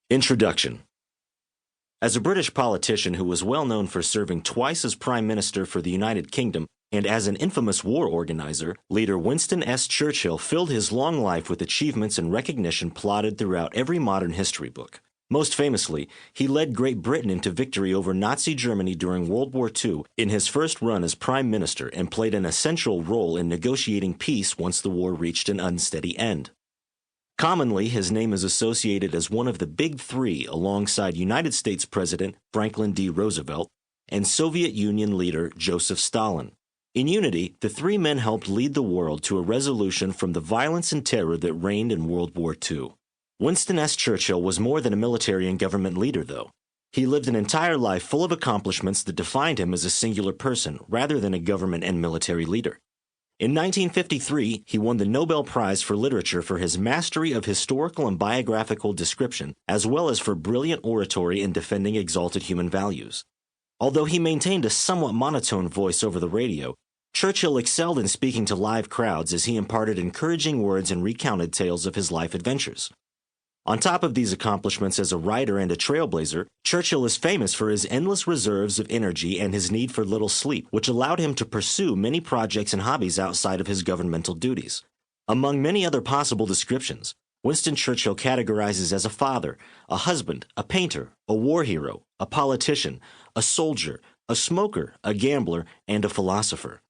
Introduction. As a British politician who was well known for serving twice as Prime Minister for the United Kingdom and as an infamous war organizer, leader Winston S. Churchill filled his long life with achievements and recognition plotted throughout every modern history book. Most famously, he led Great Britain into victory over Nazi Germany during World War II in his first run as Prime Minister and played an essential role in negotiating peace once the war reached an unsteady end. Commonly, his name is associated as one of the Big Three alongside United States President Franklin D. Roosevelt and Soviet Union leader Joseph Stalin. In unity, the three men helped lead the world to a resolution from the violence and terror that reigned in World War II. Winston S. Churchill was more than a military and government leader, though. He lived an entire life full of accomplishments that defined him as a singular person rather than a government and military leader. In 1953, he won the Nobel Prize for Literature for his mastery of historical and biographical description, as well as for brilliant oratory in defending exalted human values. Although he maintained a somewhat monotone voice over the radio, Churchill excelled in speaking to live crowds as he imparted encouraging words and recounted tales of his life adventures. On top of these accomplishments as a writer and a trailblazer, Churchill is famous for his endless reserves of energy and his need for little sleep, which allowed him to pursue many projects and hobbies outside of his governmental duties. Among many other possible descriptions, Winston Churchill categorizes as a father, a husband, a painter, a war hero, a politician, a soldier, a smoker, a gambler, and a philosopher.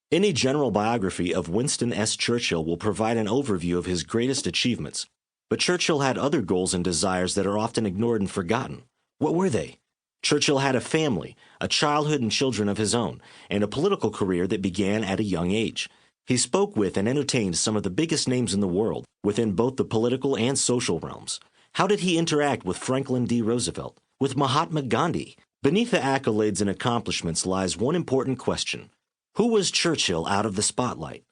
Any general biography of Winston S. Churchill will provide an overview of his greatest achievements. But Churchill had other goals and desires that are often ignored and forgotten. What were they? Churchill had a family, a childhood and children of his own, and a political career that began at a young age. He spoke with and entertained some of the biggest names in the world, within both the political and social realms. How did he interact with Franklin D. Roosevelt, with Mahatma Gandhi? Beneath the accolades and accomplishments lies one important question. Who was Churchill out of the spotlight?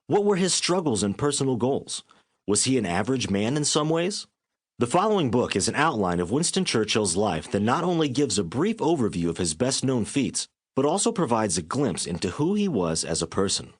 What were his struggles and personal goals? Was he an average man in some ways? The following book is an outline of Winston Churchill's life that not only gives a brief overview of his best-known feats, but also provides a glimpse into who he was as a person.